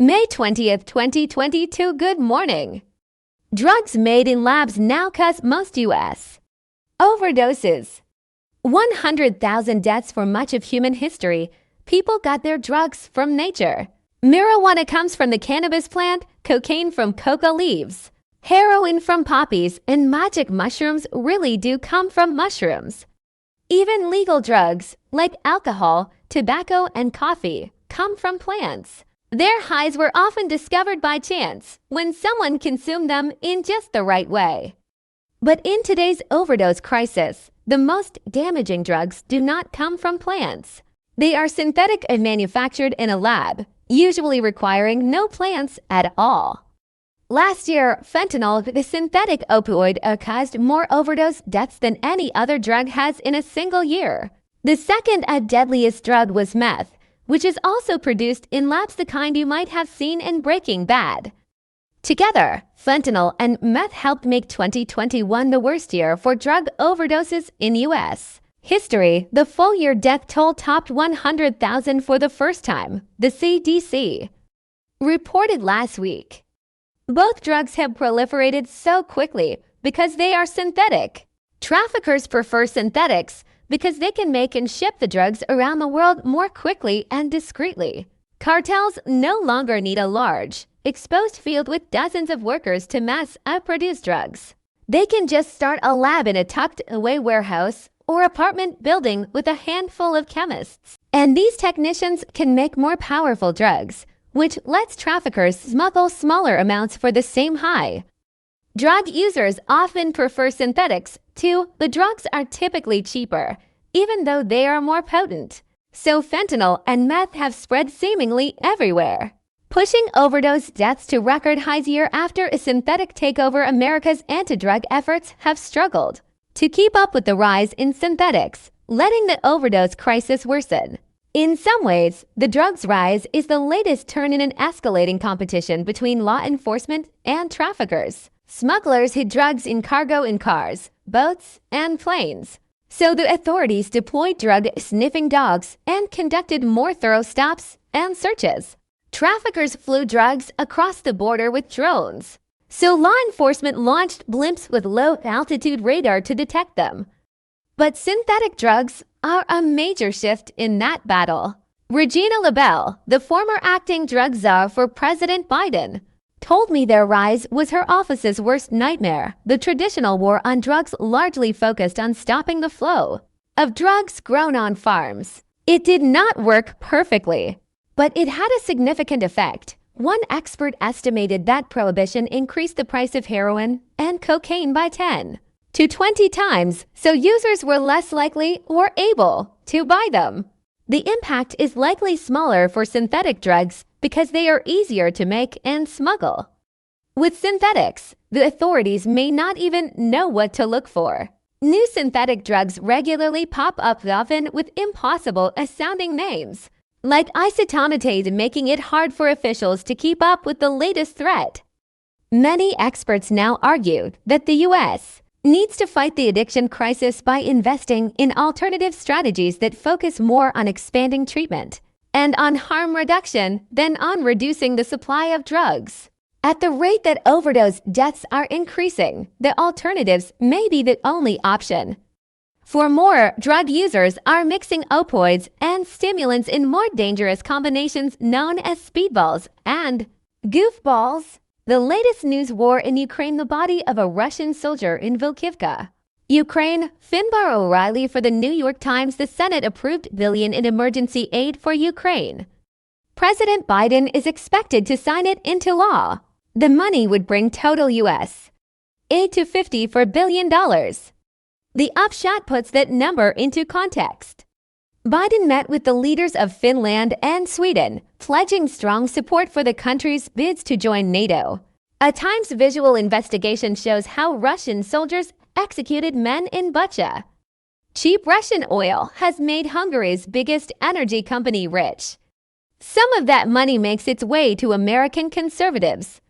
May 20th, 2022. Good morning. Drugs made in labs now cause most U.S. overdoses. 100,000 deaths for much of human history. People got their drugs from nature. Marijuana comes from the cannabis plant, cocaine from coca leaves, heroin from poppies, and magic mushrooms really do come from mushrooms. Even legal drugs, like alcohol, tobacco, and coffee, come from plants. Their highs were often discovered by chance when someone consumed them in just the right way. But in today's overdose crisis, the most damaging drugs do not come from plants. They are synthetic and manufactured in a lab, usually requiring no plants at all. Last year, fentanyl, the synthetic opioid, caused more overdose deaths than any other drug has in a single year. The second deadliest drug was meth, which is also produced in labs, the kind you might have seen in Breaking Bad. Together, fentanyl and meth helped make 2021 the worst year for drug overdoses in U.S. history. The full-year death toll topped 100,000 for the first time, the CDC reported last week. Both drugs have proliferated so quickly because they are synthetic. Traffickers prefer synthetics because they can make and ship the drugs around the world more quickly and discreetly. Cartels no longer need a large, exposed field with dozens of workers to mass-produce drugs. They can just start a lab in a tucked-away warehouse or apartment building with a handful of chemists. And these technicians can make more powerful drugs, which lets traffickers smuggle smaller amounts for the same high. Drug users often prefer synthetics too. The drugs are typically cheaper, even though they are more potent. So fentanyl and meth have spread seemingly everywhere, pushing overdose deaths to record highs year after a synthetic takeover. America's anti-drug efforts have struggled to keep up with the rise in synthetics, letting the overdose crisis worsen. In some ways, the drugs rise is the latest turn in an escalating competition between law enforcement and traffickers. Smugglers hid drugs in cargo in cars, boats, and planes. So the authorities deployed drug-sniffing dogs and conducted more thorough stops and searches. Traffickers flew drugs across the border with drones. So law enforcement launched blimps with low-altitude radar to detect them. But synthetic drugs are a major shift in that battle. Regina LaBelle, the former acting drug czar for President Biden, told me their rise was her office's worst nightmare. The traditional war on drugs largely focused on stopping the flow of drugs grown on farms. It did not work perfectly, but it had a significant effect. One expert estimated that prohibition increased the price of heroin and cocaine by 10 to 20 times, so users were less likely or able to buy them. The impact is likely smaller for synthetic drugs because they are easier to make and smuggle. With synthetics, the authorities may not even know what to look for. New synthetic drugs regularly pop up, often with impossible-sounding names, like isotonitate, making it hard for officials to keep up with the latest threat. Many experts now argue that the U.S. needs to fight the addiction crisis by investing in alternative strategies that focus more on expanding treatment and on harm reduction than on reducing the supply of drugs. At the rate that overdose deaths are increasing, the alternatives may be the only option. For more, drug users are mixing opioids and stimulants in more dangerous combinations known as speedballs and goofballs. The latest news: war in Ukraine, the body of a Russian soldier in Vilkivka, Ukraine. Finbar O'Reilly for the New York Times. The Senate approved $1 billion in emergency aid for Ukraine. President Biden is expected to sign it into law. The money would bring total U.S. aid to $54 billion. The upshot puts that number into context. Biden met with the leaders of Finland and Sweden, pledging strong support for the country's bids to join NATO. A Times visual investigation shows how Russian soldiers executed men in Bucha. Cheap Russian oil has made Hungary's biggest energy company rich. Some of that money makes its way to American conservatives.